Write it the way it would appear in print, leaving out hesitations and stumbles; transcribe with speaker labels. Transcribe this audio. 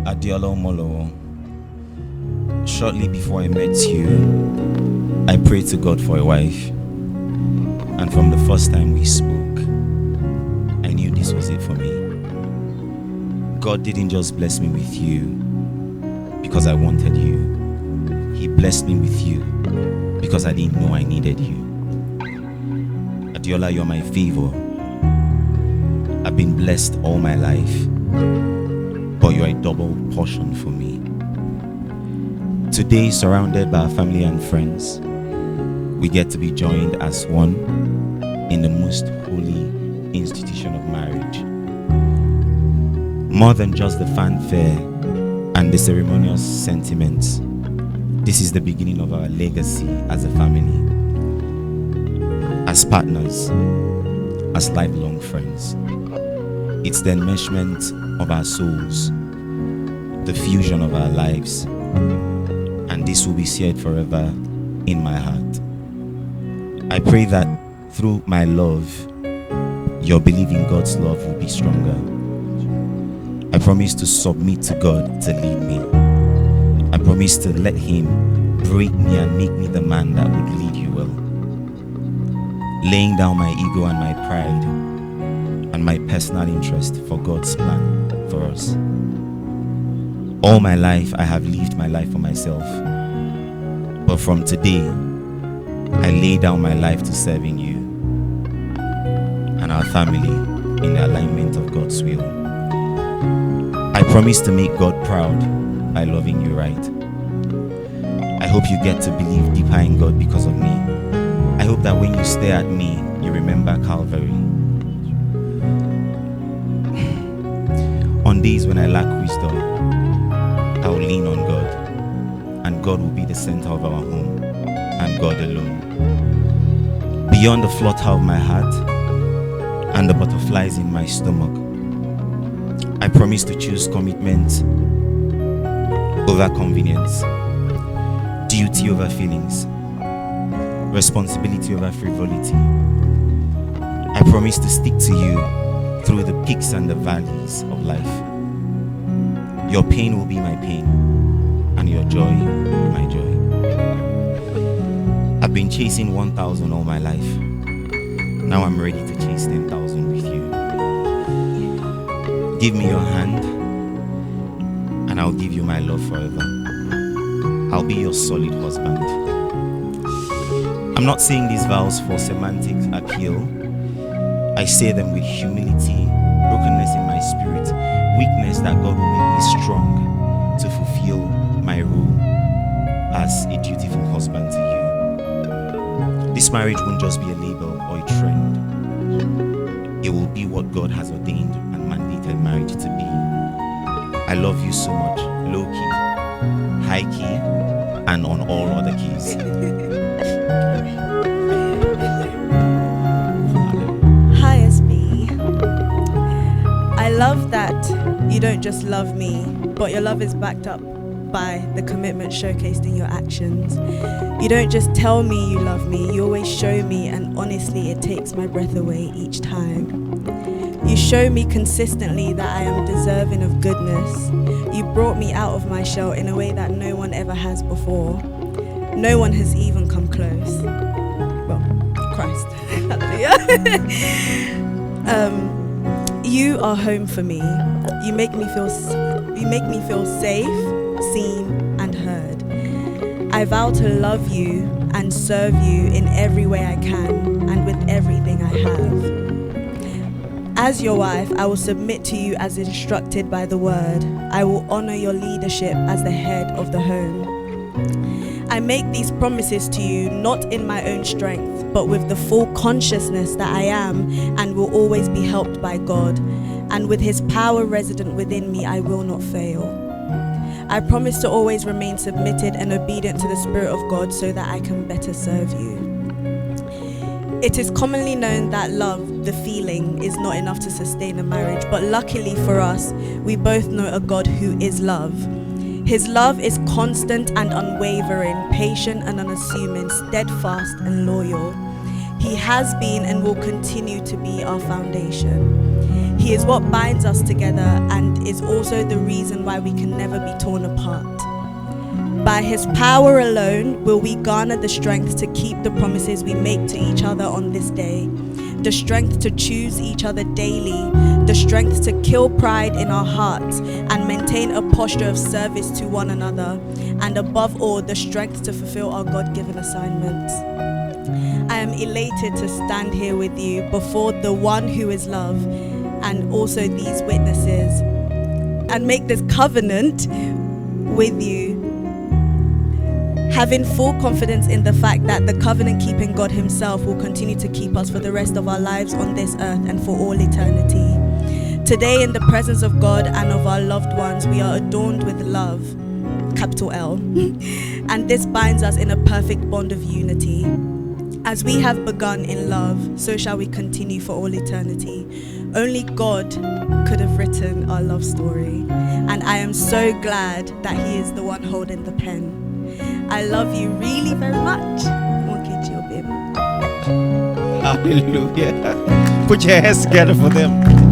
Speaker 1: Adiola Omolowo. Shortly before I met you, I prayed to God for a wife. And from the first time we spoke, I knew this was it for me. God didn't just bless me with you because I wanted you. He blessed me with you because I didn't know I needed you. Adiola, you're my favor. I've been blessed all my life, but you're a double portion for me. Today, surrounded by our family and friends, we get to be joined as one in the most holy institution of marriage. More than just the fanfare and the ceremonious sentiments, this is the beginning of our legacy as a family, as partners, as lifelong friends. It's the enmeshment of our souls, the fusion of our lives, and this will be seared forever in my heart. I pray that through my love, your belief in God's love will be stronger. I promise to submit to God to lead me. I promise to let Him break me and make me the man that would lead you well. Laying down my ego and my pride and my personal interest for God's plan for us. All my life, I have lived my life for myself. But from today, I lay down my life to serving you and our family in the alignment of God's will. I promise to make God proud by loving you right. I hope you get to believe deeper in God because of me. I hope that when you stare at me, you remember Calvary. On days when I lack wisdom, I will lean on God, and God will be the center of our home, and God alone. Beyond the flutter of my heart and the butterflies in my stomach, I promise to choose commitment over convenience, duty over feelings, responsibility over frivolity. I promise to stick to you through the peaks and the valleys of life. Your pain will be my pain, and your joy, my joy. I've been chasing 1,000 all my life. Now I'm ready to chase 10,000 with you. Give me your hand, and I'll give you my love forever. I'll be your solid husband. I'm not saying these vows for semantic appeal. I say them with humility, brokenness in my spirit, weakness that God will make me strong to fulfill my role as a dutiful husband to you. This marriage won't just be a label or a trend. It will be what God has ordained and mandated marriage to be. I love you so much, low key, high key, and on all other keys.
Speaker 2: Hi SB. I love that you don't just love me, but your love is backed up by the commitment showcased in your actions. You don't just tell me you love me, you always show me, and honestly it takes my breath away each time. You show me consistently that I am deserving of goodness. You brought me out of my shell in a way that no one ever has before. No one has even come close. Well, Christ. Hallelujah. You are home for me. You make me feel safe, seen, and heard. I vow to love you and serve you in every way I can and with everything I have. As your wife, I will submit to you as instructed by the word. I will honor your leadership as the head of the home. I make these promises to you not in my own strength, but with the full consciousness that I am and will always be helped by God. And with His power resident within me, I will not fail. I promise to always remain submitted and obedient to the Spirit of God so that I can better serve you. It is commonly known that love, the feeling, is not enough to sustain a marriage, but luckily for us, we both know a God who is love. His love is constant and unwavering, patient and unassuming, steadfast and loyal. He has been and will continue to be our foundation. He is what binds us together and is also the reason why we can never be torn apart. By his power alone will we garner the strength to keep the promises we make to each other on this day, the strength to choose each other daily, the strength to kill pride in our hearts and maintain a posture of service to one another, and above all, the strength to fulfill our God-given assignments. I am elated to stand here with you before the one who is love and also these witnesses and make this covenant with you, having full confidence in the fact that the covenant-keeping God himself will continue to keep us for the rest of our lives on this earth and for all eternity. Today, in the presence of God and of our loved ones, we are adorned with love, capital L, and this binds us in a perfect bond of unity. As we have begun in love, so shall we continue for all eternity. Only God could have written our love story, and I am so glad that he is the one holding the pen. I love you really very much.
Speaker 1: Hallelujah. Put your hands together for them.